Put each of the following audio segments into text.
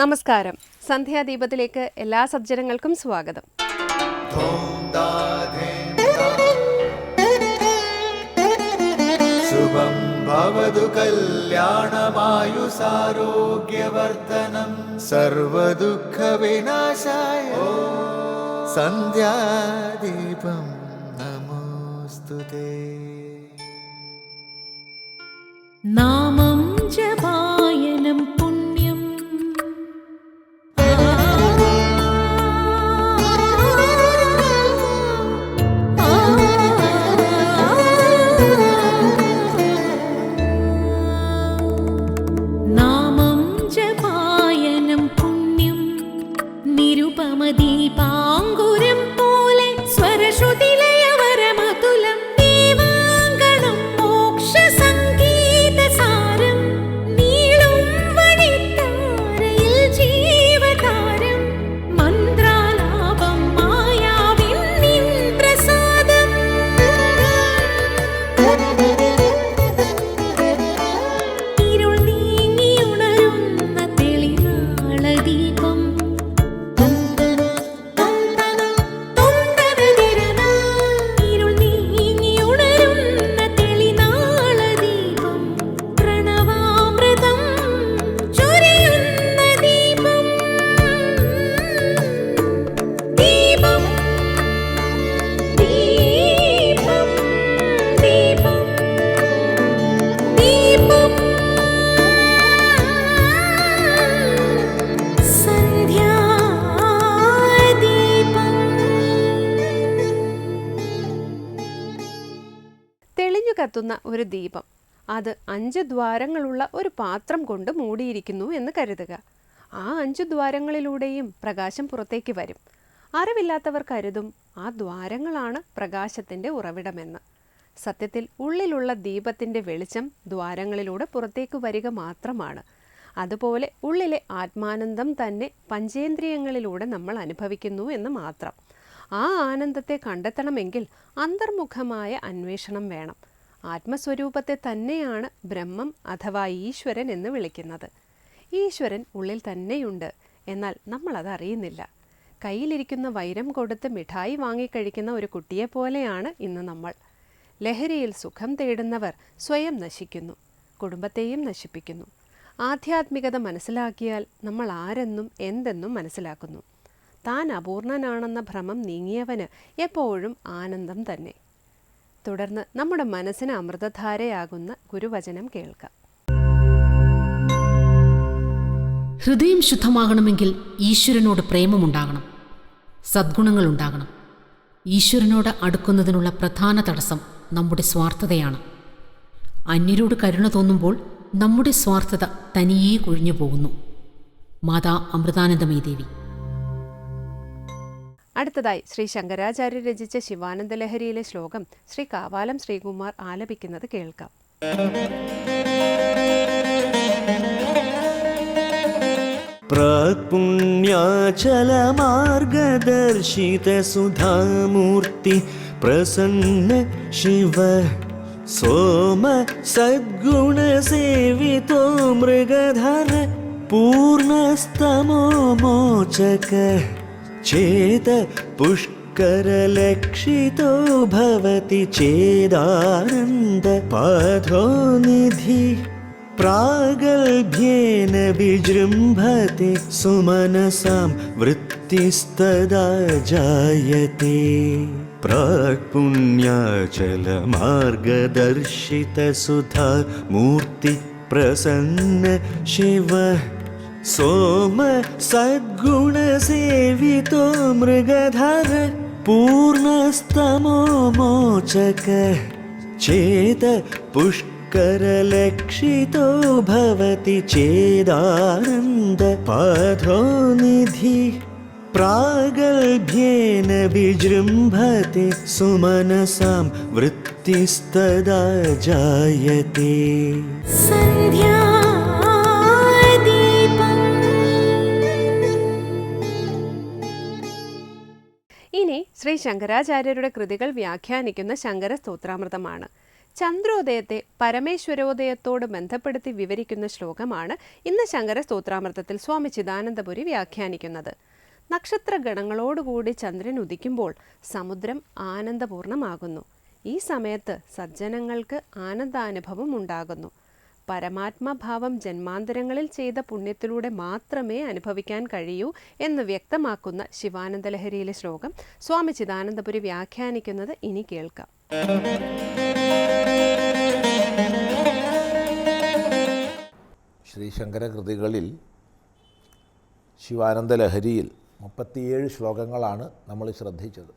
നമസ്കാരം. സന്ധ്യാദീപത്തിലേക്ക് എല്ലാ സജ്ജനങ്ങൾക്കും സ്വാഗതം. ശുഭം ഭവതു കല്യാണമായുസാരോഗ്യവർദ്ധനം സർവദുഃഖ വിനാശായ സന്ധ്യാദീപം നമോസ്തുതേ. നാമം ജപായനം പുണ്യം നാമം ജപായനം പുണ്യം നിരുപമദീപാങ്കുരം പോലെ സ്വരശ്രുതിലയവരമതുലം ദീവാങ്കണം മോക്ഷസംഗീതസാരം നീളും വഴിത്താരയിൽ ജീവതാരം മന്ത്രാലാപം മായാവിൻ നിൻ പ്രസാദം. ഇരുൾ നീങ്ങിയുണരുന്ന തെളിനാളദീപം ഇരുൾ നീങ്ങിയുണരുന്ന തെളിനാളദീപം പ്രണവാമൃതം ചൊരിയുന്ന ദീപം. ദീപം ദീപം ദീപം ദീപം സന്ധ്യാദീപം. തെളിഞ്ഞു കത്തുന്ന ഒരു ദീപം, അത് 5 ദ്വാരങ്ങളുള്ള ഒരു പാത്രം കൊണ്ട് മൂടിയിരിക്കുന്നു എന്ന് കരുതുക. ആ 5 ദ്വാരങ്ങളിലൂടെയും പ്രകാശം പുറത്തേക്ക് വരും. അറിവില്ലാത്തവർ കരുതും ആ ദ്വാരങ്ങളാണ് പ്രകാശത്തിൻ്റെ ഉറവിടമെന്ന്. സത്യത്തിൽ ഉള്ളിലുള്ള ദീപത്തിൻ്റെ വെളിച്ചം ദ്വാരങ്ങളിലൂടെ പുറത്തേക്ക് വരിക മാത്രമാണ്. അതുപോലെ ഉള്ളിലെ ആത്മാനന്ദം തന്നെ പഞ്ചേന്ദ്രിയങ്ങളിലൂടെ നമ്മൾ അനുഭവിക്കുന്നു എന്ന് മാത്രം. ആ ആനന്ദത്തെ കണ്ടെത്തണമെങ്കിൽ അന്തർമുഖമായ അന്വേഷണം വേണം. ആത്മസ്വരൂപത്തെ തന്നെയാണ് ബ്രഹ്മം അഥവാ ഈശ്വരൻ എന്ന് വിളിക്കുന്നത്. ഈശ്വരൻ ഉള്ളിൽ തന്നെയുണ്ട്, എന്നാൽ നമ്മളത് അറിയുന്നില്ല. കയ്യിലിരിക്കുന്ന വൈരം കൊടുത്ത് മിഠായി വാങ്ങിക്കഴിക്കുന്ന ഒരു കുട്ടിയെപ്പോലെയാണ് ഇന്ന് നമ്മൾ. ലഹരിയിൽ സുഖം തേടുന്നവർ സ്വയം നശിക്കുന്നു, കുടുംബത്തെയും നശിപ്പിക്കുന്നു. ആധ്യാത്മികത മനസ്സിലാക്കിയാൽ നമ്മൾ ആരെന്നും എന്തെന്നും മനസ്സിലാക്കുന്നു. താൻ അപൂർണനാണെന്ന ഭ്രമം നീങ്ങിയവന് എപ്പോഴും ആനന്ദം തന്നെ. തുടർന്ന് നമ്മുടെ മനസ്സിന് അമൃതധാരയാകുന്ന ഗുരുവചനം കേൾക്കാം. ഹൃദയം ശുദ്ധമാകണമെങ്കിൽ ഈശ്വരനോട് പ്രേമമുണ്ടാകണം, സദ്ഗുണങ്ങളുണ്ടാകണം. ഈശ്വരനോട് അടുക്കുന്നതിനുള്ള പ്രധാന തടസ്സം നമ്മുടെ സ്വാർത്ഥതയാണ്. അന്യരോട് കരുണ തോന്നുമ്പോൾ നമ്മുടെ സ്വാർത്ഥത തനിയേ കൊഴിഞ്ഞു പോകുന്നു. മാതാ അമൃതാനന്ദമയി ദേവി. അടുത്തതായി ശ്രീ ശങ്കരാചാര്യ രചിച്ച ശിവാനന്ദലഹരിയിലെ ശ്ലോകം ശ്രീ കാവാലം ശ്രീകുമാർ ആലപിക്കുന്നത് കേൾക്കാം. പ്രാഗ്പുണ്യാചലമാർഗദർശിത സുധാമൂർത്തി പ്രസന്ന ശിവ സോമ സദ്ഗുണസേവിതോ മൃഗധര പൂർണസ്തമോ മോചക ചേത പുഷ്കരലക്ഷിതോ ഭവതി ചേദാനന്ദ പാധോ നിധി പ്രാഗൽഭ്യേന വിജൃംഭത്തെ സുമനസാം വൃത്തിസ്തദാ ജായത്തെ. പ്രാഗ്പുണ്യാചലമാർഗദർശിത സുധാ മൂർത്തി പ്രസന്ന ശിവ സോമ സദ്ഗുണസേവിതോ മൃഗധര പൂർണസ്തമോ മോചക ചേത പുഷ്കരലക്ഷിതോ ഭവതി ചേദാനന്ദ പാധോ നിധി പ്രാഗൽഭ്യേന വിജൃംഭത്തെ സുമനസാം വൃത്തിസ്തദാ ജായത്തെ. ഇനി ശ്രീ ശങ്കരാചാര്യരുടെ കൃതികൾ വ്യാഖ്യാനിക്കുന്ന ശങ്കര സ്തോത്രാമൃതമാണ്. ചന്ദ്രോദയത്തെ പരമേശ്വരോദയത്തോട് ബന്ധപ്പെടുത്തി വിവരിക്കുന്ന ശ്ലോകമാണ് ഇന്ന് ശങ്കര സ്തോത്രാമൃതത്തിൽ സ്വാമി ചിദാനന്ദപുരി വ്യാഖ്യാനിക്കുന്നത്. നക്ഷത്രഗണങ്ങളോടുകൂടി ചന്ദ്രൻ ഉദിക്കുമ്പോൾ സമുദ്രം ആനന്ദപൂർണമാകുന്നു. ഈ സമയത്ത് സജ്ജനങ്ങൾക്ക് ആനന്ദാനുഭവം ഉണ്ടാകുന്നു. പരമാത്മഭാവം ജന്മാന്തരങ്ങളിൽ ചെയ്ത പുണ്യത്തിലൂടെ മാത്രമേ അനുഭവിക്കാൻ കഴിയൂ എന്ന് വ്യക്തമാക്കുന്ന ശിവാനന്ദലഹരിയിലെ ശ്ലോകം സ്വാമി ചിദാനന്ദപുരി വ്യാഖ്യാനിക്കുന്നത് ഇനി കേൾക്കാം. ശ്രീശങ്കര കൃതികളിൽ ശിവാനന്ദലഹരിയിൽ 37 ശ്ലോകങ്ങളാണ് നമ്മൾ ശ്രദ്ധിച്ചത്.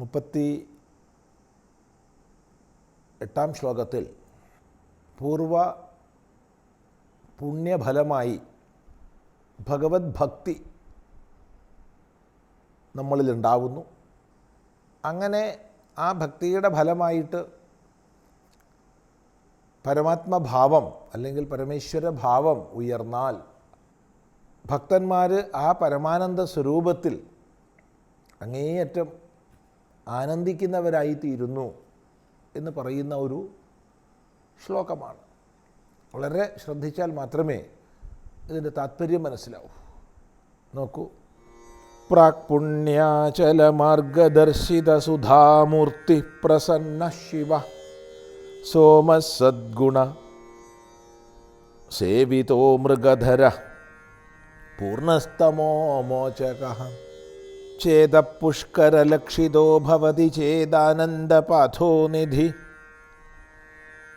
38-ാം ശ്ലോകത്തിൽ പൂർവ പുണ്യഫലമായി ഭഗവത് ഭക്തി നമ്മളിലുണ്ടാവുന്നു. അങ്ങനെ ആ ഭക്തിയുടെ ഫലമായിട്ട് പരമാത്മഭാവം അല്ലെങ്കിൽ പരമേശ്വര ഭാവം ഉയർന്നാൽ ഭക്തന്മാർ ആ പരമാനന്ദ സ്വരൂപത്തിൽ അങ്ങേയറ്റം ആനന്ദിക്കുന്നവരായിത്തീരുന്നു എന്ന് പറയുന്ന ഒരു ശ്ലോകമാണ്. വളരെ ശ്രദ്ധിച്ചാൽ മാത്രമേ ഇതിൻ്റെ താത്പര്യം മനസ്സിലാവൂ. നോക്കൂ. പ്രാക് പുണ്യാചല മാർഗദർശിത സുധാമൂർത്തി പ്രസന്ന ശിവ സോമസദ്ഗുണ സേവിതോ മൃഗധര പൂർണ്ണസ്തമോ മോചകഃ ചേതപുഷ്കരലക്ഷിതോ ഭവതി ചേദാനന്ദപാഥോ നിധി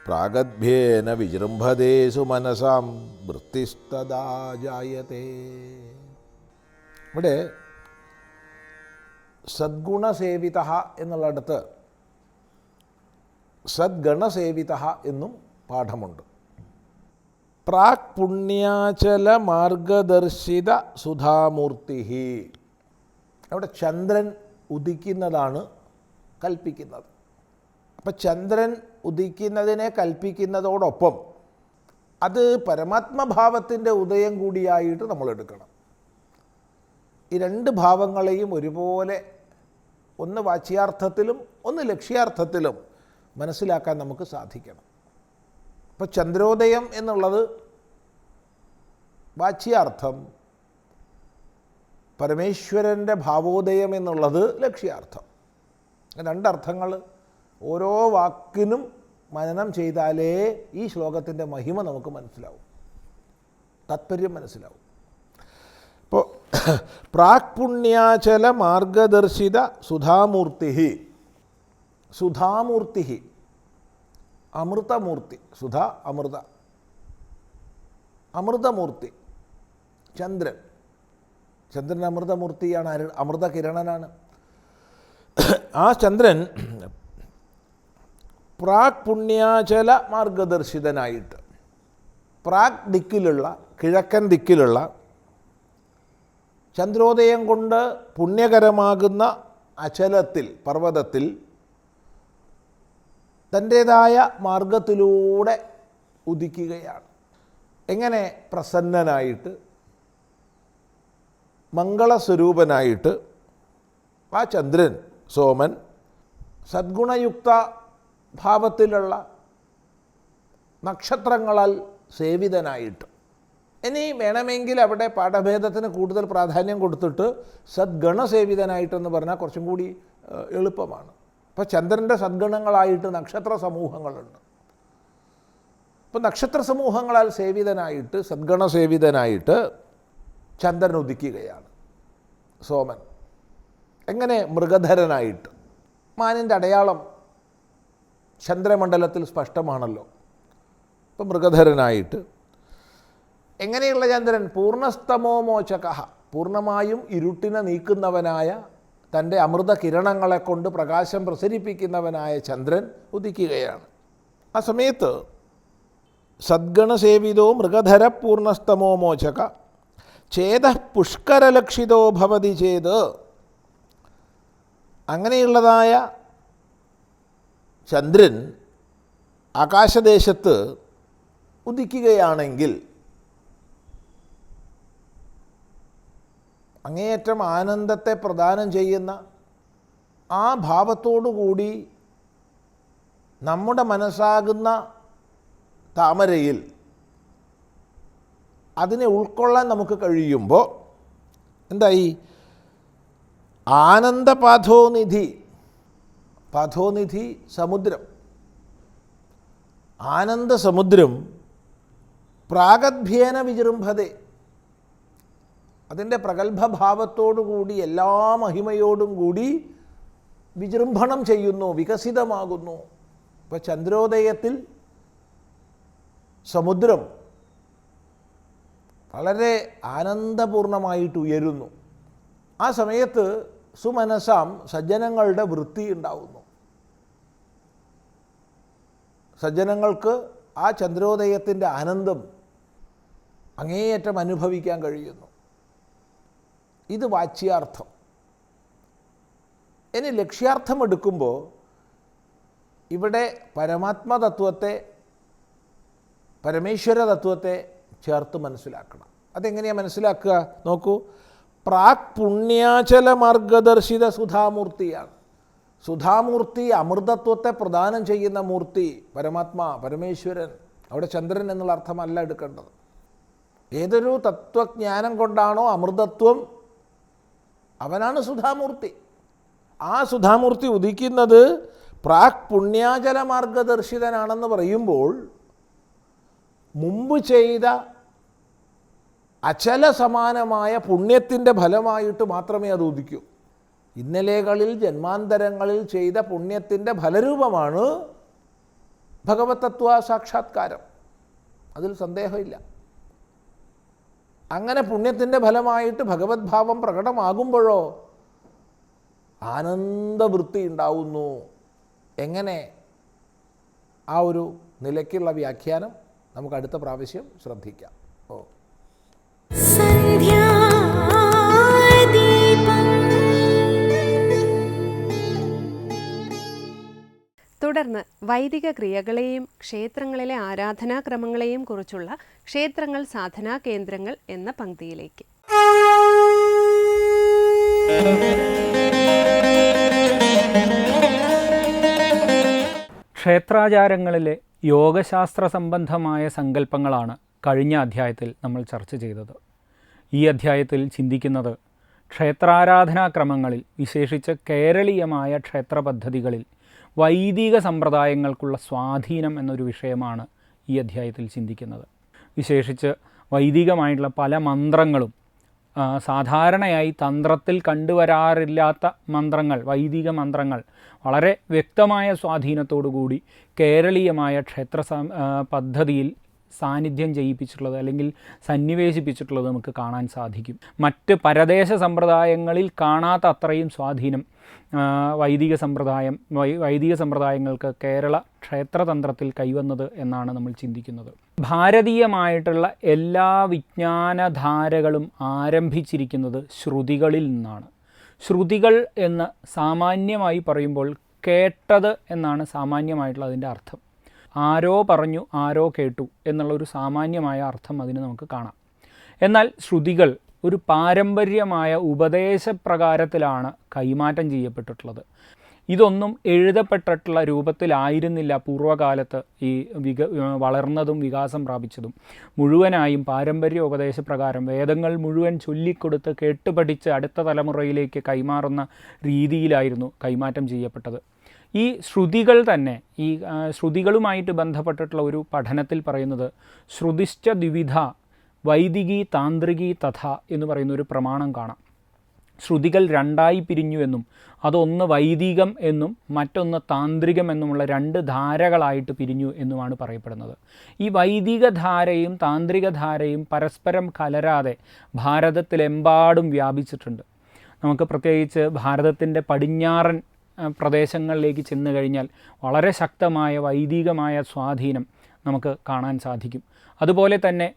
പ്രാഗദ്ഭ്യേന വിജൃംഭതേഷു മനസാം വൃത്തിസ്തദാ ജായത്തെ. ഇവിടെ സദ്ഗുണസേവിത എന്നുള്ളിടത്ത് സദ്ഗണസേവിത എന്നും പാഠമുണ്ട്. പ്രാക് പുണ്യാചല മാർഗദർശിത സുധാമൂർത്തി. അവിടെ ചന്ദ്രൻ ഉദിക്കുന്നതാണ് കൽപ്പിക്കുന്നത്. അപ്പം ചന്ദ്രൻ ഉദിക്കുന്നതിനെ കൽപ്പിക്കുന്നതോടൊപ്പം അത് പരമാത്മഭാവത്തിൻ്റെ ഉദയം കൂടിയായിട്ട് നമ്മൾ എടുക്കണം. ഈ രണ്ട് ഭാവങ്ങളെയും ഒരുപോലെ ഒന്ന് വാച്യാർത്ഥത്തിലും ഒന്ന് ലക്ഷ്യാർത്ഥത്തിലും മനസ്സിലാക്കാൻ നമുക്ക് സാധിക്കണം. അപ്പോൾ ചന്ദ്രോദയം എന്നുള്ളത് വാച്യാർത്ഥം, പരമേശ്വരൻ്റെ ഭാവോദയം എന്നുള്ളത് ലക്ഷ്യാർത്ഥം. രണ്ടർത്ഥങ്ങൾ ഓരോ വാക്കിനും മനനം ചെയ്താലേ ഈ ശ്ലോകത്തിൻ്റെ മഹിമ നമുക്ക് മനസ്സിലാവും, താത്പര്യം മനസ്സിലാവും. ഇപ്പോൾ പ്രാക് പുണ്യാചല മാർഗദർശിത സുധാമൂർത്തി. സുധാമൂർത്തി, അമൃതമൂർത്തി. സുധ അമൃത, അമൃതമൂർത്തി ചന്ദ്രൻ. ചന്ദ്രൻ അമൃതമൂർത്തിയാണ്, അമൃതകിരണനാണ്. ആ ചന്ദ്രൻ പ്രാക് പുണ്യാചല മാർഗദർശിതനായിട്ട് പ്രാക് ദിക്കിലുള്ള, കിഴക്കൻ ദിക്കിലുള്ള ചന്ദ്രോദയം കൊണ്ട് പുണ്യകരമാകുന്ന അചലത്തിൽ, പർവ്വതത്തിൽ തൻ്റേതായ മാർഗത്തിലൂടെ ഉദിക്കുകയാണ്. എങ്ങനെ? പ്രസന്നനായിട്ട്, മംഗളസ്വരൂപനായിട്ട് ആ ചന്ദ്രൻ, സോമൻ, സദ്ഗുണയുക്ത ഭാവത്തിലുള്ള നക്ഷത്രങ്ങളാൽ സേവിതനായിട്ട്. ഇനി വേണമെങ്കിൽ അവിടെ പാഠഭേദത്തിന് കൂടുതൽ പ്രാധാന്യം കൊടുത്തിട്ട് സദ്ഗണസേവിതനായിട്ടെന്ന് പറഞ്ഞാൽ കുറച്ചും കൂടി എളുപ്പമാണ്. അപ്പോൾ ചന്ദ്രൻ്റെ സദ്ഗണങ്ങളായിട്ട് നക്ഷത്ര സമൂഹങ്ങളുണ്ട്. അപ്പോൾ നക്ഷത്ര സമൂഹങ്ങളാൽ സേവിതനായിട്ട്, സദ്ഗണസേവിതനായിട്ട് ചന്ദ്രൻ ഉദിക്കുകയാണ്, സോമൻ. എങ്ങനെ? മൃഗധരനായിട്ട്. മാനിൻ്റെ അടയാളം ചന്ദ്രമണ്ഡലത്തിൽ സ്പഷ്ടമാണല്ലോ. അപ്പം മൃഗധരനായിട്ട്. എങ്ങനെയുള്ള ചന്ദ്രൻ? പൂർണ്ണസ്തമോ മോചകഃ, പൂർണ്ണമായും ഇരുട്ടിനെ നീക്കുന്നവനായ, തൻ്റെ അമൃത കിരണങ്ങളെ കൊണ്ട് പ്രകാശം പ്രസരിപ്പിക്കുന്നവനായ ചന്ദ്രൻ ഉദിക്കുകയാണ്. ആ സമയത്ത് സദ്ഗണസേവിതോ മൃഗധര പൂർണ്ണസ്തമോ മോചക ചേത പുഷ്കരലക്ഷിതോ ഭവതി ചേത്. അങ്ങനെയുള്ളതായ ചന്ദ്രൻ ആകാശദേശത്ത് ഉദിക്കുകയാണെങ്കിൽ അങ്ങേയറ്റം ആനന്ദത്തെ പ്രദാനം ചെയ്യുന്ന ആ ഭാവത്തോടുകൂടി നമ്മുടെ മനസ്സാകുന്ന താമരയിൽ അതിനെ ഉൾക്കൊള്ളാൻ നമുക്ക് കഴിയുമ്പോൾ എന്തായി? ആനന്ദപാഥോനിധി, പാഥോനിധി സമുദ്രം, ആനന്ദസമുദ്രം പ്രാഗദ്ഭ്യേന വിജൃംഭതേ, അതിൻ്റെ പ്രഗത്ഭഭാവത്തോടുകൂടി എല്ലാ മഹിമയോടും കൂടി വിജൃംഭണം ചെയ്യുന്നു, വികസിതമാകുന്നു. ഇപ്പോൾ ചന്ദ്രോദയത്തിൽ സമുദ്രം വളരെ ആനന്ദപൂർണമായിട്ട് ഉയരുന്നു. ആ സമയത്ത് സുമനസാം സജ്ജനങ്ങളുടെ വൃത്തി ഉണ്ടാവുന്നു. സജ്ജനങ്ങൾക്ക് ആ ചന്ദ്രോദയത്തിൻ്റെ ആനന്ദം അങ്ങേയറ്റം അനുഭവിക്കാൻ കഴിയുന്നു. ഇത് വാച്യാർത്ഥം. ഇനി ലക്ഷ്യാർത്ഥം എടുക്കുമ്പോൾ ഇവിടെ പരമാത്മതത്വത്തെ, പരമേശ്വര തത്വത്തെ ചേർത്ത് മനസ്സിലാക്കണം. അതെങ്ങനെയാണ് മനസ്സിലാക്കുക? നോക്കൂ, പ്രാക് പുണ്യാചല മാർഗദർശിത സുധാമൂർത്തിയാണ്. സുധാമൂർത്തി അമൃതത്വത്തെ പ്രദാനം ചെയ്യുന്ന മൂർത്തി പരമാത്മാ, പരമേശ്വരൻ. അവിടെ ചന്ദ്രൻ എന്നുള്ള അർത്ഥമല്ല എടുക്കേണ്ടത്. ഏതൊരു തത്വജ്ഞാനം കൊണ്ടാണോ അമൃതത്വം, അവനാണ് സുധാമൂർത്തി. ആ സുധാമൂർത്തി ഉദിക്കുന്നത് പ്രാക് പുണ്യാചല മാർഗദർശിതനാണെന്ന് പറയുമ്പോൾ മുമ്പ് ചെയ്ത അചല സമാനമായ പുണ്യത്തിൻ്റെ ഫലമായിട്ട് മാത്രമേ അത് ഉദിക്കൂ. ഇന്നലെകളിൽ ജന്മാന്തരങ്ങളിൽ ചെയ്ത പുണ്യത്തിൻ്റെ ഫലരൂപമാണ് ഭഗവത് തത്വ സാക്ഷാത്കാരം. അതിൽ സന്ദേഹമില്ല. അങ്ങനെ പുണ്യത്തിൻ്റെ ഫലമായിട്ട് ഭഗവത് ഭാവം പ്രകടമാകുമ്പോഴോ ആനന്ദവൃത്തി ഉണ്ടാവുന്നു. എങ്ങനെ? ആ ഒരു നിലയ്ക്കുള്ള വ്യാഖ്യാനം നമുക്ക് അടുത്ത പ്രാവശ്യം ശ്രദ്ധിക്കാം. തുടർന്ന് വൈദിക ക്രിയകളെയും ക്ഷേത്രങ്ങളിലെ ആരാധനാക്രമങ്ങളെയും കുറിച്ചുള്ള ക്ഷേത്രങ്ങൾ സാധനാ കേന്ദ്രങ്ങൾ എന്ന പങ്ക്തിയിലേക്ക്. ക്ഷേത്രാചാരങ്ങളിലെ യോഗശാസ്ത്ര സംബന്ധമായ സങ്കല്പങ്ങളാണ് കഴിഞ്ഞ അധ്യായത്തിൽ നമ്മൾ ചർച്ച ചെയ്തത്. ഈ അധ്യായത്തിൽ ചിന്തിക്കുന്നത് ക്ഷേത്രാരാധനാക്രമങ്ങളിൽ, വിശേഷിച്ച് കേരളീയമായ ക്ഷേത്ര പദ്ധതികളിൽ വൈദിക സമ്പ്രദായങ്ങൾക്കുള്ള സ്വാധീനം എന്നൊരു വിഷയമാണ് ഈ അധ്യായത്തിൽ ചിന്തിക്കുന്നത്. വിശേഷിച്ച് വൈദികമായിട്ടുള്ള പല മന്ത്രങ്ങളും, സാധാരണയായി തന്ത്രത്തിൽ കണ്ടുവരാറില്ലാത്ത മന്ത്രങ്ങൾ, വൈദിക മന്ത്രങ്ങൾ വളരെ വ്യക്തമായ സ്വാധീനത്തോടുകൂടി കേരളീയമായ ക്ഷേത്ര പദ്ധതിയിൽ സാന്നിധ്യം ചെയ്യിപ്പിച്ചിട്ടുള്ളത് അല്ലെങ്കിൽ സന്നിവേശിപ്പിച്ചിട്ടുള്ളത് നമുക്ക് കാണാൻ സാധിക്കും. മറ്റ് പരദേശ സമ്പ്രദായങ്ങളിൽ കാണാത്ത അത്രയും സ്വാധീനം വൈദിക സമ്പ്രദായങ്ങൾക്ക് കേരള ക്ഷേത്രതന്ത്രത്തിൽ കൈവന്നത് എന്നാണ് നമ്മൾ ചിന്തിക്കുന്നത്. ഭാരതീയമായിട്ടുള്ള എല്ലാ വിജ്ഞാനധാരകളും ആരംഭിച്ചിരിക്കുന്നത് ശ്രുതികളിൽ നിന്നാണ്. ശ്രുതികൾ എന്ന് സാമാന്യമായി പറയുമ്പോൾ കേട്ടത് എന്നാണ് സാമാന്യമായിട്ടുള്ള അതിൻ്റെ അർത്ഥം. ആരോ പറഞ്ഞു ആരോ കേട്ടു എന്നുള്ളൊരു സാമാന്യമായ അർത്ഥം അതിന് നമുക്ക് കാണാം. എന്നാൽ ശ്രുതികൾ ഒരു പാരമ്പര്യമായ ഉപദേശപ്രകാരത്തിലാണ് കൈമാറ്റം ചെയ്യപ്പെട്ടിട്ടുള്ളത്. ഇതൊന്നും എഴുതപ്പെട്ടിട്ടുള്ള രൂപത്തിലായിരുന്നില്ല പൂർവ്വകാലത്ത് ഈ വളർന്നതും വികാസം പ്രാപിച്ചതും. മുഴുവനായും പാരമ്പര്യ ഉപദേശപ്രകാരം വേദങ്ങൾ മുഴുവൻ ചൊല്ലിക്കൊടുത്ത് കേട്ടുപഠിച്ച് അടുത്ത തലമുറയിലേക്ക് കൈമാറുന്ന രീതിയിലായിരുന്നു കൈമാറ്റം ചെയ്യപ്പെട്ടത്. ഈ ശ്രുതികൾ തന്നെ, ഈ ശ്രുതികളുമായിട്ട് ബന്ധപ്പെട്ടിട്ടുള്ള ഒരു പഠനത്തിൽ പറയുന്നത് ശ്രുതിശ്ച ദ്വിവിധ വൈദികി താന്ത്രികി തഥ എന്ന് പറയുന്ന ഒരു പ്രമാണം കാണാം. ശ്രുതികൾ രണ്ടായി പിരിഞ്ഞു എന്നും അതൊന്ന് വൈദികം എന്നും മറ്റൊന്ന് താന്ത്രികം എന്നുമുള്ള രണ്ട് ധാരകളായിട്ട് പിരിഞ്ഞു എന്നുമാണ് പറയപ്പെടുന്നത്. ഈ വൈദിക ധാരയും താന്ത്രിക ധാരയും പരസ്പരം കലരാതെ ഭാരതത്തിലെമ്പാടും വ്യാപിച്ചിട്ടുണ്ട്. നമുക്ക് പ്രത്യേകിച്ച് ഭാരതത്തിൻ്റെ പടിഞ്ഞാറൻ പ്രദേശങ്ങളിലേക്ക് ചെന്ന് കഴിഞ്ഞാൽ വളരെ ശക്തമായ വൈദികമായ സ്വാധീനം നമുക്ക് കാണാൻ സാധിക്കും. അതുപോലെ തന്നെ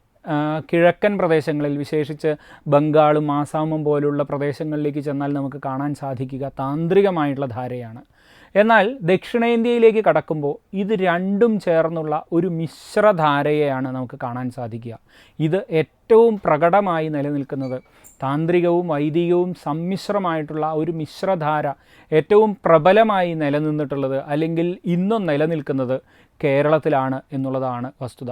കിഴക്കൻ പ്രദേശങ്ങളിൽ, വിശേഷിച്ച് ബംഗാളും ആസാമും പോലുള്ള പ്രദേശങ്ങളിലേക്ക് ചെന്നാൽ നമുക്ക് കാണാൻ സാധിക്കുക താന്ത്രികമായിട്ടുള്ള ധാരയാണ്. എന്നാൽ ദക്ഷിണേന്ത്യയിലേക്ക് കടക്കുമ്പോൾ ഇത് രണ്ടും ചേർന്നുള്ള ഒരു മിശ്രധാരയെയാണ് നമുക്ക് കാണാൻ സാധിക്കുക. ഇത് ഏറ്റവും പ്രകടമായി നിലനിൽക്കുന്നത് താന്ത്രികവും വൈദികവും സമ്മിശ്രമായിട്ടുള്ള ഒരു മിശ്രധാര ഏറ്റവും പ്രബലമായി നിലനിന്നിട്ടുള്ളത് അല്ലെങ്കിൽ ഇന്നും നിലനിൽക്കുന്നത് കേരളത്തിലാണ് എന്നുള്ളതാണ് വസ്തുത.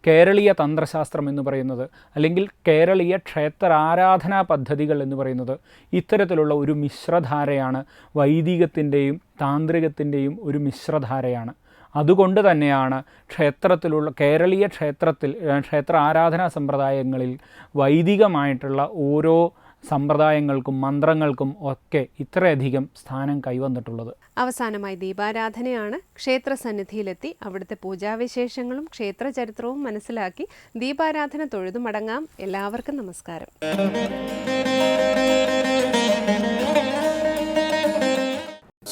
കേരളീയ തന്ത്രശാസ്ത്രം എന്ന് പറയുന്നത് അല്ലെങ്കിൽ കേരളീയ ക്ഷേത്രാരാധനാ പദ്ധതികൾ എന്ന് പറയുന്നത് ഇത്തരത്തിലുള്ള ഒരു മിശ്രധാരയാണ്. വൈദികത്തിൻ്റെയും താന്ത്രികത്തിൻ്റെയും ഒരു മിശ്രധാരയാണ്. അതുകൊണ്ട് തന്നെയാണ് കേരളീയ ക്ഷേത്ര ആരാധനാ സമ്പ്രദായങ്ങളിൽ വൈദികമായിട്ടുള്ള ഓരോ സമ്പ്രദായങ്ങൾക്കും മന്ത്രങ്ങൾക്കും ഒക്കെ ഇത്രയധികം സ്ഥാനം കൈവന്നിട്ടുള്ളത്. അവസാനമായി ദീപാരാധനയാണ്. ക്ഷേത്രസന്നിധിയിലെത്തി അവിടുത്തെ പൂജാവിശേഷങ്ങളും ക്ഷേത്ര ചരിത്രവും മനസ്സിലാക്കി ദീപാരാധന തൊഴുതു മടങ്ങാം. എല്ലാവർക്കും നമസ്കാരം.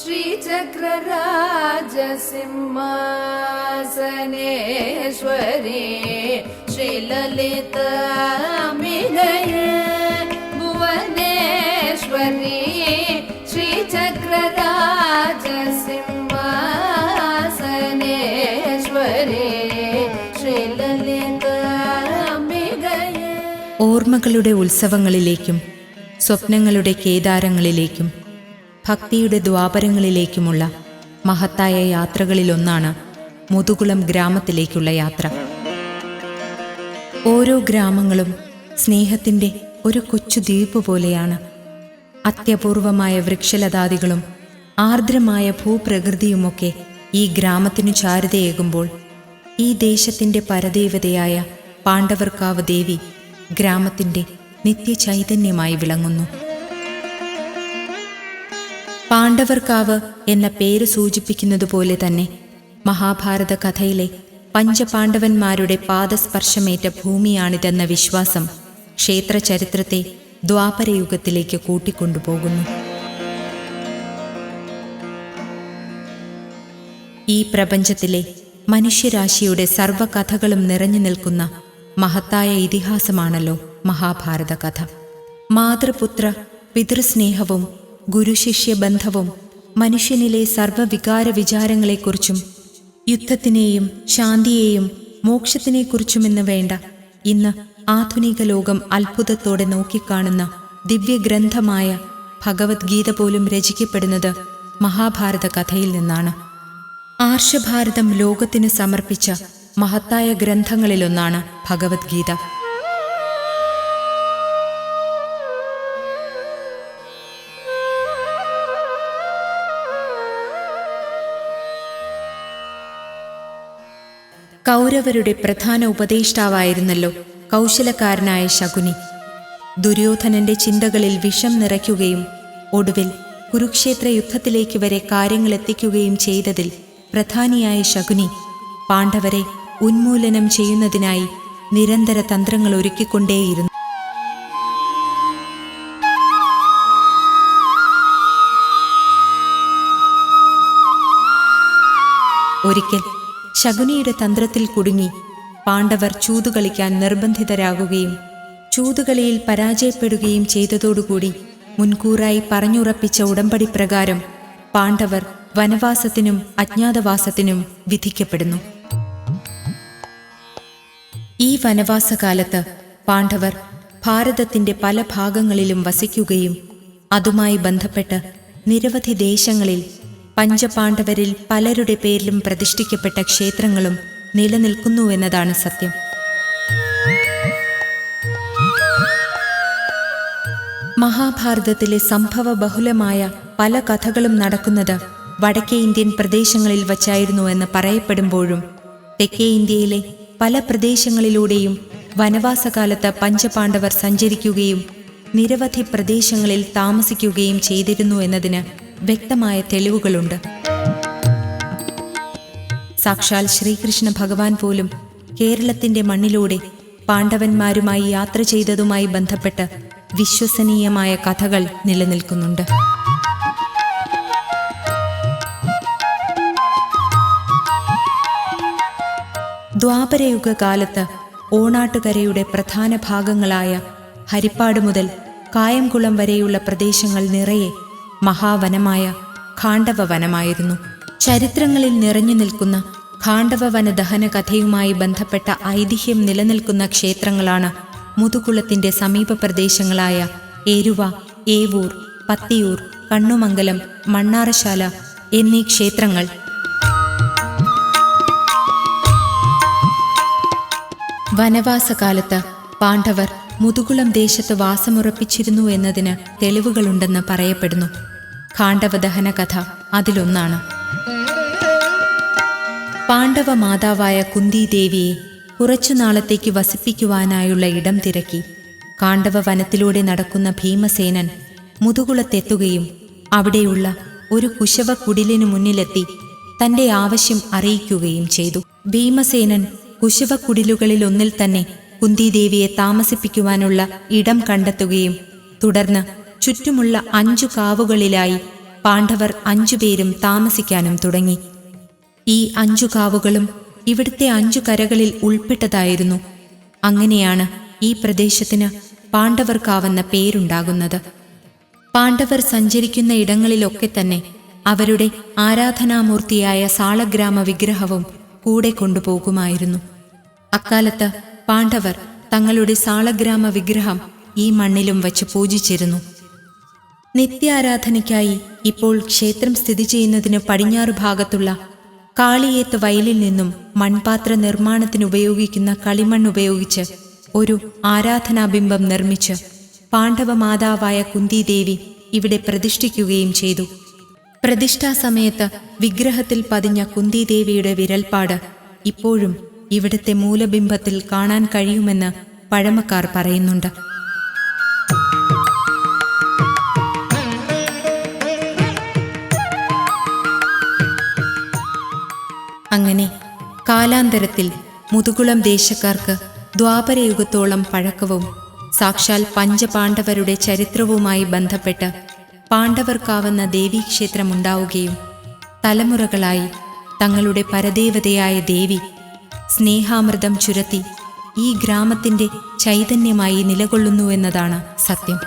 ശ്രീചക്രരാജസിംഹാസനേശ്വരി ശ്രീലളിതാംബികയേ ഭുവനേശ്വരി ശ്രീചക്രരാജസിംഹാസനേശ്വരി ശ്രീലളിതാംബികയേ. ഓർമ്മകളുടെ ഉത്സവങ്ങളിലേക്കും സ്വപ്നങ്ങളുടെ കേദാരങ്ങളിലേക്കും ഭക്തിയുടെ ദ്വാപരങ്ങളിലേക്കുമുള്ള മഹത്തായ യാത്രകളിലൊന്നാണ് മുതുകുളം ഗ്രാമത്തിലേക്കുള്ള യാത്ര. ഓരോ ഗ്രാമങ്ങളും സ്നേഹത്തിൻ്റെ ഒരു കൊച്ചു ദ്വീപ് പോലെയാണ്. അത്യപൂർവമായ വൃക്ഷലതാദികളും ആർദ്രമായ ഭൂപ്രകൃതിയുമൊക്കെ ഈ ഗ്രാമത്തിനു ചാരുതയേകുമ്പോൾ ഈ ദേശത്തിൻ്റെ പരദേവതയായ പാണ്ഡവർക്കാവ് ദേവി ഗ്രാമത്തിൻ്റെ നിത്യചൈതന്യമായി വിളങ്ങുന്നു. പാണ്ഡവർക്കാവ് എന്ന പേര് സൂചിപ്പിക്കുന്നതുപോലെ തന്നെ മഹാഭാരത കഥയിലെ പഞ്ചപാണ്ഡവന്മാരുടെ പാദസ്പർശമേറ്റ ഭൂമിയാണിതെന്ന വിശ്വാസം ക്ഷേത്ര ചരിത്രത്തെ ദ്വാപരയുഗത്തിലേക്ക് കൂട്ടിക്കൊണ്ടുപോകുന്നു. ഈ പ്രപഞ്ചത്തിലെ മനുഷ്യരാശിയുടെ സർവ്വകഥകളും നിറഞ്ഞു നിൽക്കുന്ന മഹത്തായ ഇതിഹാസമാണല്ലോ മഹാഭാരത കഥ. മാതൃപുത്ര പിതൃസ്നേഹവും ഗുരുശിഷ്യബന്ധവും മനുഷ്യനിലെ സർവ്വവികാര വിചാരങ്ങളെക്കുറിച്ചും യുദ്ധത്തിനെയും ശാന്തിയെയും മോക്ഷത്തിനെക്കുറിച്ചുമെന്ന് വേണ്ട ഇന്ന് ആധുനിക ലോകം അത്ഭുതത്തോടെ നോക്കിക്കാണുന്ന ദിവ്യഗ്രന്ഥമായ ഭഗവത്ഗീത പോലും രചിക്കപ്പെടുന്നത് മഹാഭാരത കഥയിൽ നിന്നാണ്. ആർഷഭാരതം ലോകത്തിന് സമർപ്പിച്ച മഹത്തായ ഗ്രന്ഥങ്ങളിലൊന്നാണ് ഭഗവത്ഗീത. കൗരവരുടെ പ്രധാന ഉപദേഷ്ടാവായിരുന്നല്ലോ കൗശലക്കാരനായ ശകുനി. ദുര്യോധനന്റെ ചിന്തകളിൽ വിഷം നിറയ്ക്കുകയും ഒടുവിൽ കുരുക്ഷേത്ര യുദ്ധത്തിലേക്ക് വരെ കാര്യങ്ങളെത്തിക്കുകയും ചെയ്തതിൽ പ്രധാനിയായ ശകുനി പാണ്ഡവരെ ഉന്മൂലനം ചെയ്യുന്നതിനായി നിരന്തര തന്ത്രങ്ങൾ ഒരുക്കിക്കൊണ്ടേയിരുന്നു. ഒരിക്കൽ ശകുനിയുടെ തന്ത്രത്തിൽ കുടുങ്ങി പാണ്ഡവർ ചൂതുകളിക്കാൻ നിർബന്ധിതരാകുകയും ചൂതുകളിയിൽ പരാജയപ്പെടുകയും ചെയ്തതോടുകൂടി മുൻകൂറായി പറഞ്ഞുറപ്പിച്ച ഉടമ്പടി പ്രകാരം പാണ്ഡവർ വനവാസത്തിനും അജ്ഞാതവാസത്തിനും വിധിക്കപ്പെടുന്നു. ഈ വനവാസകാലത്ത് പാണ്ഡവർ ഭാരതത്തിന്റെ പല ഭാഗങ്ങളിലും വസിക്കുകയും അതുമായി ബന്ധപ്പെട്ട് നിരവധി ദേശങ്ങളിൽ പഞ്ചപാണ്ഡവരിൽ പലരുടെ പേരിലും പ്രതിഷ്ഠിക്കപ്പെട്ട ക്ഷേത്രങ്ങളും നിലനിൽക്കുന്നുവെന്നതാണ് സത്യം. മഹാഭാരതത്തിലെ സംഭവ ബഹുലമായ പല കഥകളും നടക്കുന്നത് വടക്കേ ഇന്ത്യൻ പ്രദേശങ്ങളിൽ വച്ചായിരുന്നു എന്ന് പറയപ്പെടുമ്പോഴും തെക്കേ ഇന്ത്യയിലെ പല പ്രദേശങ്ങളിലൂടെയും വനവാസകാലത്ത് പഞ്ചപാണ്ഡവർ സഞ്ചരിക്കുകയും നിരവധി പ്രദേശങ്ങളിൽ താമസിക്കുകയും ചെയ്തിരുന്നു എന്നതിന് വ്യക്തമായ തെളിവുകളുണ്ട്. സാക്ഷാൽ ശ്രീകൃഷ്ണ ഭഗവാൻ പോലും കേരളത്തിന്റെ മണ്ണിലൂടെ പാണ്ഡവന്മാരുമായി യാത്ര ചെയ്തതുമായി ബന്ധപ്പെട്ട് വിശ്വസനീയമായ കഥകൾ നിലനിൽക്കുന്നുണ്ട്. ദ്വാപരയുഗ കാലത്ത് ഓണാട്ടുകരയുടെ പ്രധാന ഭാഗങ്ങളായ ഹരിപ്പാട് മുതൽ കായംകുളം വരെയുള്ള പ്രദേശങ്ങൾ നിറയെ മഹാവനമായ ഖാണ്ഡവ വനമായിരുന്നു. ചരിത്രങ്ങളിൽ നിറഞ്ഞു നിൽക്കുന്ന ഖാണ്ഡവ വന ദഹന കഥയുമായി ബന്ധപ്പെട്ട ഐതിഹ്യം നിലനിൽക്കുന്ന ക്ഷേത്രങ്ങളാണ് മുതുകുളത്തിന്റെ സമീപ പ്രദേശങ്ങളായ ഏരുവ, ഏവൂർ, പത്തിയൂർ, കണ്ണുമംഗലം, മണ്ണാറശാല എന്നീ ക്ഷേത്രങ്ങൾ. വനവാസകാലത്ത് പാണ്ഡവർ മുതുകുളം ദേശത്ത് വാസമുറപ്പിച്ചിരുന്നു എന്നതിന് തെളിവുകളുണ്ടെന്ന് പറയപ്പെടുന്നു. ഖാണ്ഡവദഹന കഥ അതിലൊന്നാണ്. പാണ്ഡവ മാതാവായ കുന്തിദേവിയെ കുറച്ചുനാളത്തേക്ക് വസിപ്പിക്കുവാനായുള്ള ഇടം തിരക്കി കാണ്ഡവ വനത്തിലൂടെ നടക്കുന്ന ഭീമസേനൻ മുതുകുളത്തെത്തുകയും അവിടെയുള്ള ഒരു കുശവ കുടിലിനു മുന്നിലെത്തി തന്റെ ആവശ്യം അറിയിക്കുകയും ചെയ്തു. ഭീമസേനൻ കുശവ കുടിലുകളിൽ ഒന്നിൽ തന്നെ കുന്തിദേവിയെ താമസിപ്പിക്കുവാനുള്ള ഇടം കണ്ടെത്തുകയും തുടർന്ന് ചുറ്റുമുള്ള 5 കാവുകളിലായി പാണ്ഡവർ 5 പേരും താമസിക്കാനും തുടങ്ങി. ഈ 5 കാവുകളും ഇവിടുത്തെ 5 കരകളിൽ ഉൾപ്പെട്ടതായിരുന്നു. അങ്ങനെയാണ് ഈ പ്രദേശത്തിന് പാണ്ഡവർക്കാവെന്ന പേരുണ്ടാകുന്നത്. പാണ്ഡവർ സഞ്ചരിക്കുന്ന ഇടങ്ങളിലൊക്കെ തന്നെ അവരുടെ ആരാധനാമൂർത്തിയായ സാളഗ്രാമ വിഗ്രഹവും കൂടെ കൊണ്ടുപോകുമായിരുന്നു. അക്കാലത്ത് പാണ്ഡവർ തങ്ങളുടെ സാളഗ്രാമ വിഗ്രഹം ഈ മണ്ണിലും വച്ച് പൂജിച്ചിരുന്നു. നിത്യാരാധനയ്ക്കായി ഇപ്പോൾ ക്ഷേത്രം സ്ഥിതി ചെയ്യുന്നതിന് പടിഞ്ഞാറ് ഭാഗത്തുള്ള കാളിയേത്ത് വയലിൽ നിന്നും മൺപാത്ര നിർമ്മാണത്തിനുപയോഗിക്കുന്ന കളിമണ്ണ് ഉപയോഗിച്ച് ഒരു ആരാധനാബിംബം നിർമ്മിച്ച് പാണ്ഡവ മാതാവായ കുന്തിദേവി ഇവിടെ പ്രതിഷ്ഠിക്കുകയും ചെയ്തു. പ്രതിഷ്ഠാസമയത്ത് വിഗ്രഹത്തിൽ പതിഞ്ഞ കുന്തിദേവിയുടെ വിരൽപ്പാട് ഇപ്പോഴും ഇവിടുത്തെ മൂലബിംബത്തിൽ കാണാൻ കഴിയുമെന്ന് പഴമക്കാർ പറയുന്നുണ്ട്. അങ്ങനെ കാലാന്തരത്തിൽ മുതുകുളം ദേശക്കാർക്ക് ദ്വാപരയുഗത്തോളം പഴക്കവും സാക്ഷാൽ പഞ്ചപാണ്ഡവരുടെ ചരിത്രവുമായി ബന്ധപ്പെട്ട് പാണ്ഡവർക്കാവുന്ന ദേവീക്ഷേത്രമുണ്ടാവുകയും തലമുറകളായി തങ്ങളുടെ പരദേവതയായ ദേവി സ്നേഹാമൃതം ചുരത്തി ഈ ഗ്രാമത്തിന്റെ ചൈതന്യമായി നിലകൊള്ളുന്നുവെന്നതാണ് സത്യം.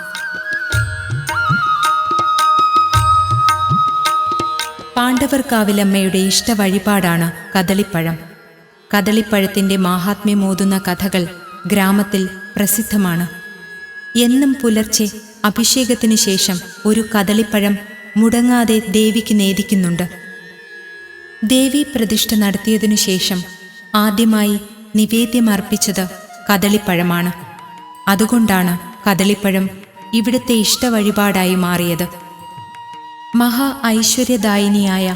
പാണ്ഡവർക്കാവിലമ്മയുടെ ഇഷ്ടവഴിപാടാണ് കദളിപ്പഴം. കദളിപ്പഴത്തിന്റെ മാഹാത്മ്യമോതുന്ന കഥകൾ ഗ്രാമത്തിൽ പ്രസിദ്ധമാണ്. എന്നും പുലർച്ചെ അഭിഷേകത്തിനു ശേഷം ഒരു കദളിപ്പഴം മുടങ്ങാതെ ദേവിക്ക് നേദിക്കുന്നുണ്ട്. ദേവി പ്രതിഷ്ഠ നടത്തിയതിനു ശേഷം ആദ്യമായി നിവേദ്യമർപ്പിച്ചത് കദളിപ്പഴമാണ്. അതുകൊണ്ടാണ് കദളിപ്പഴം ഇവിടുത്തെ ഇഷ്ടവഴിപാടായി മാറിയത്. മഹാ ഐശ്വര്യദായിനിയായ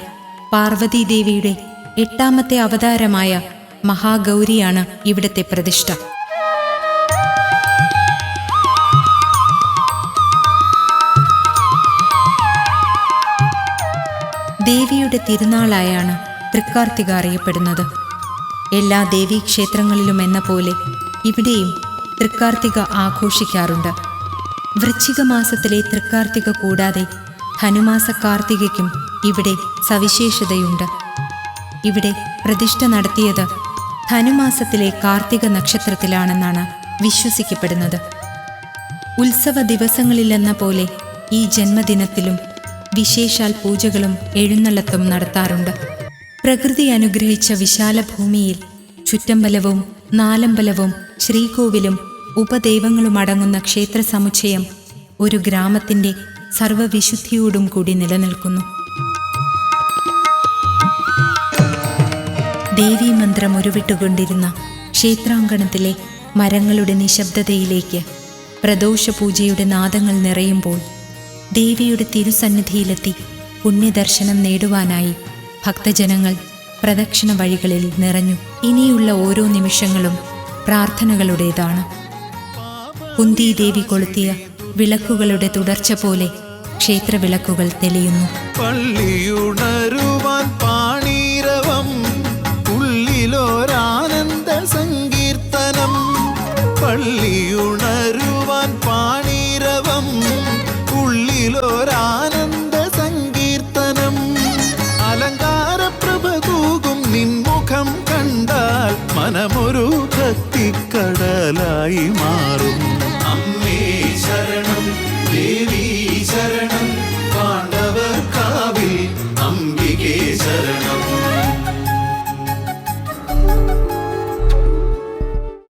പാർവതീദേവിയുടെ 8ാമത്തെ അവതാരമായ മഹാഗൗരിയാണ് ഇവിടുത്തെ പ്രതിഷ്ഠ. ദേവിയുടെ തിരുനാളായാണ് തൃക്കാർത്തിക അറിയപ്പെടുന്നത്. എല്ലാ ദേവീക്ഷേത്രങ്ങളിലും എന്ന പോലെ ഇവിടെയും തൃക്കാർത്തിക ആഘോഷിക്കാറുണ്ട്. വൃശ്ചിക മാസത്തിലെ തൃക്കാർത്തിക കൂടാതെ ധനുമാസ കാർത്തികയ്ക്കും ഇവിടെ സവിശേഷതയുണ്ട്. ഇവിടെ പ്രതിഷ്ഠ നടത്തിയത് ധനുമാസത്തിലെ കാർത്തിക നക്ഷത്രത്തിലാണെന്നാണ് വിശ്വസിക്കപ്പെടുന്നത്. ഉത്സവ ദിവസങ്ങളിലെന്ന പോലെ ഈ ജന്മദിനത്തിലും വിശേഷാൽ പൂജകളും എഴുന്നള്ളത്തും നടത്താറുണ്ട്. പ്രകൃതി അനുഗ്രഹിച്ച വിശാല ഭൂമിയിൽ ചുറ്റമ്പലവും നാലമ്പലവും ശ്രീകോവിലും ഉപദൈവങ്ങളുമടങ്ങുന്ന ക്ഷേത്ര സമുച്ചയം ഒരു ഗ്രാമത്തിന്റെ സർവവിശുദ്ധിയോടും കൂടി നിലനിൽക്കുന്നു. ദേവീമന്ത്രം ഉരുവിട്ടുകൊണ്ടിരുന്ന ക്ഷേത്രാങ്കണത്തിലെ മരങ്ങളുടെ നിശബ്ദതയിലേക്ക് പ്രദോഷപൂജയുടെ നാദങ്ങൾ നിറയുമ്പോൾ ദേവിയുടെ തിരുസന്നിധിയിലെത്തി പുണ്യദർശനം നേടുവാനായി ഭക്തജനങ്ങൾ പ്രദക്ഷിണ വഴികളിൽ നിറഞ്ഞു. ഇനിയുള്ള ഓരോ നിമിഷങ്ങളും പ്രാർത്ഥനകളുടേതാണ്. കുന്തിദേവി കൊളുത്തിയ വിളക്കുകളുടെ തുടർച്ച പോലെ ക്ഷേത്രവിളക്കുകൾ തെളിയുന്നു. പള്ളിയുണരുവാൻ പാണീരവം ഉള്ളിലോരാനന്ദ സങ്കീർത്തനം. പള്ളിയുണരുവാൻ പാണീരവം ഉള്ളിലോരാനന്ദ സങ്കീർത്തനം. അലങ്കാരപ്രഭ തൂകും നിൻമുഖം കണ്ടാൽ മനമൊരു ഭക്തിക്കടലായി മാറും. അമ്മേ ശരണം ദേവി